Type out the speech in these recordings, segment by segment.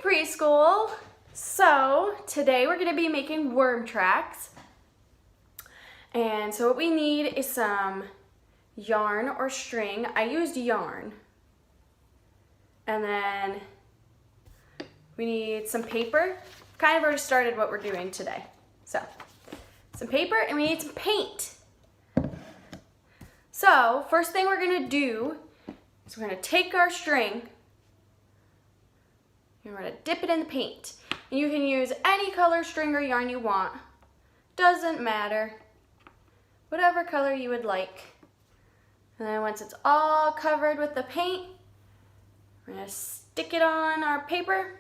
preschool. So today we're going to be making worm tracks. And so what we need is some yarn or string. I used yarn. And then we need some paper. Kind of already started what we're doing today. So some paper and we need some paint. So first thing we're going to do is we're going to take our string and we're going to dip it in the paint. And you can use any color string or yarn you want. Doesn't matter. Whatever color you would like. And then once it's all covered with the paint, we're going to stick it on our paper.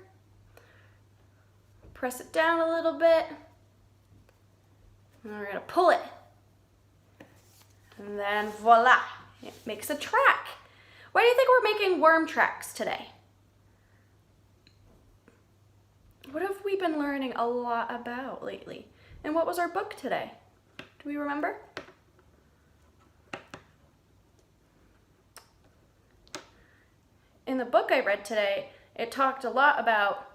Press it down a little bit. And we're going to pull it. And then voila, it makes a track. Why do you think we're making worm tracks today? What have we been learning a lot about lately? And what was our book today? Do we remember? In the book I read today, it talked a lot about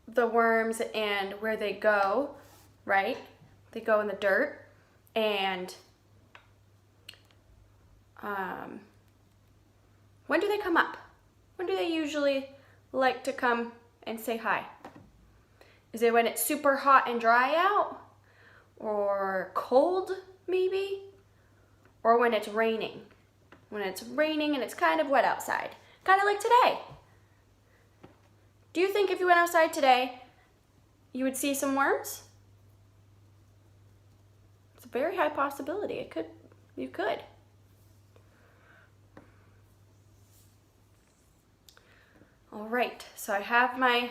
the worms and where they go, right? They go in the dirt. And when do they come up? When do they usually like to come and say hi? Is it when it's super hot and dry out? Or cold, maybe? Or when it's raining? When it's raining and it's kind of wet outside. Kind of like today. Do you think if you went outside today, you would see some worms? It's a very high possibility. You could. All right, so I have my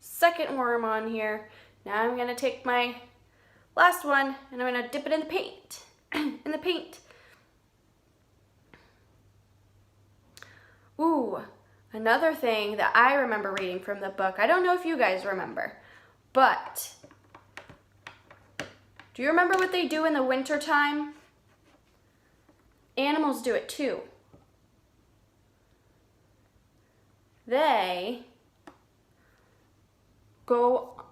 second worm on here. Now I'm gonna take my last one and I'm gonna dip it in the paint. In the paint. Ooh, another thing that I remember reading from the book. I don't know if you guys remember, but do you remember what they do in the winter time? Animals do it too. They go,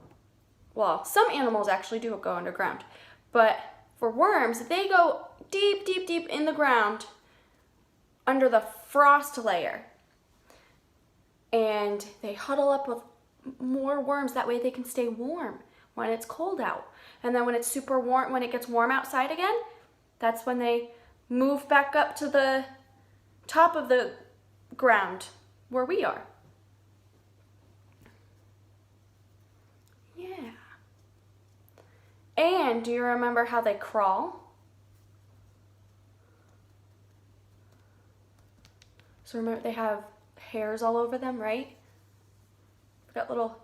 well, some animals actually do go underground, but for worms, they go deep, deep, deep in the ground under the frost layer. And they huddle up with more worms, that way they can stay warm when it's cold out. And then when it's super warm, when it gets warm outside again, that's when they move back up to the top of the ground where we are. Yeah. And do you remember how they crawl? So remember, they have hairs all over them, right? Got little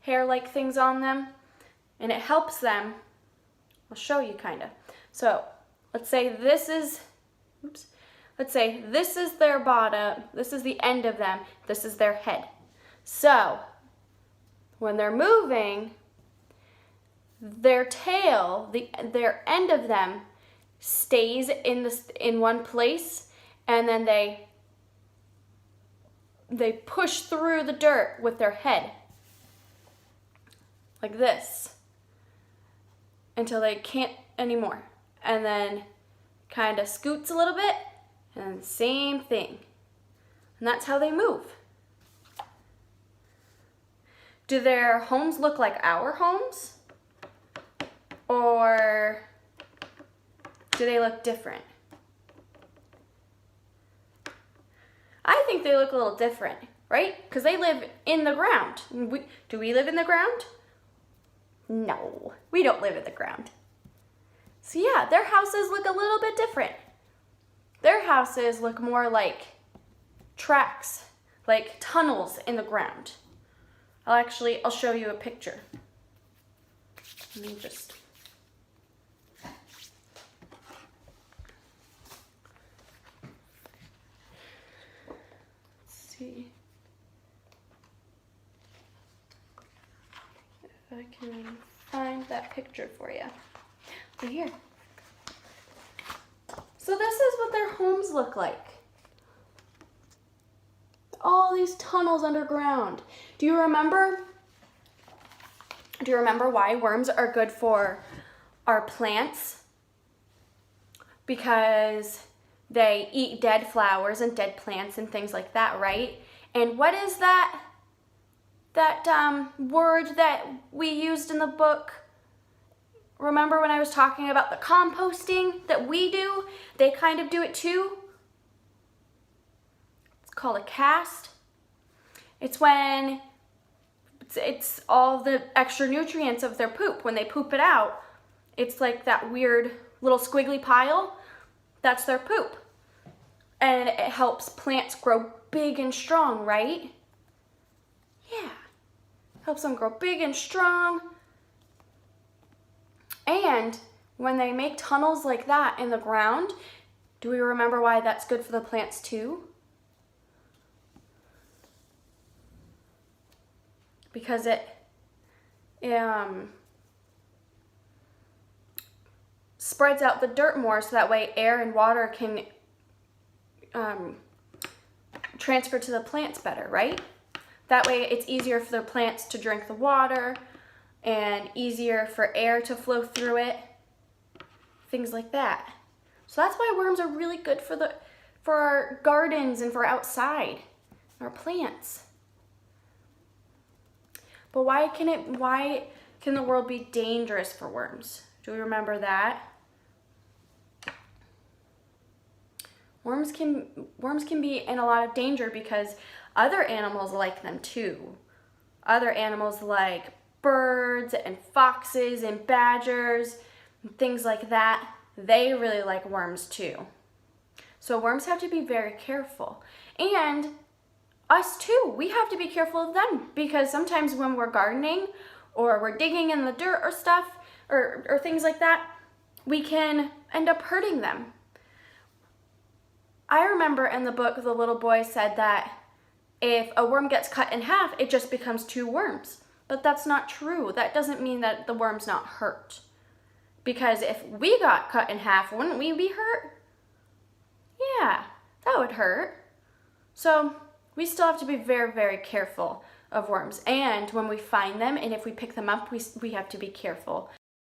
hair-like things on them, and it helps them. I'll show you kind of. So let's say this is, let's say this is their bottom, this is the end of them, this is their head. So when they're moving, their tail, their end of them stays in one place, and then they push through the dirt with their head, like this, until they can't anymore. And then kind of scoots a little bit, and same thing. And that's how they move. Do their homes look like our homes? Or do they look different? I think they look a little different, right? Because they live in the ground. Do we live in the ground? No, we don't live in the ground. So yeah, their houses look a little bit different. Their houses look more like tracks, like tunnels in the ground. I'll show you a picture. Let me just... see if I can find that picture for you. Right here. So this is what their homes worms look like. All these tunnels underground. Do you remember why worms are good for our plants? Because they eat dead flowers and dead plants and things like that, right? And what is that word that we used in the book? Remember when I was talking about the composting that we do? They kind of do it too. It's called a cast. It's when it's all the extra nutrients of their poop. When they poop it out, it's like that weird little squiggly pile. That's their poop. And it helps plants grow big and strong, right? Yeah. Helps them grow big and strong. And when they make tunnels like that in the ground, do we remember why that's good for the plants too? Because it spreads out the dirt more, so that way air and water can transfer to the plants better, right? That way it's easier for the plants to drink the water and easier for air to flow through it, things like that. So that's why worms are really good for our gardens and for outside, our plants. But why can the world be dangerous for worms? Do we remember that? Worms can be in a lot of danger because other animals like them too. Other animals like birds and foxes and badgers and things like that, they really like worms too. So worms have to be very careful. And us too, we have to be careful of them, because sometimes when we're gardening or we're digging in the dirt or stuff or things like that, we can end up hurting them. I remember in the book, the little boy said that if a worm gets cut in half, it just becomes 2 worms. But that's not true. That doesn't mean that the worm's not hurt. Because if we got cut in half, wouldn't we be hurt? Yeah, that would hurt. So we still have to be very, very careful of worms. And when we find them and if we pick them up, we have to be careful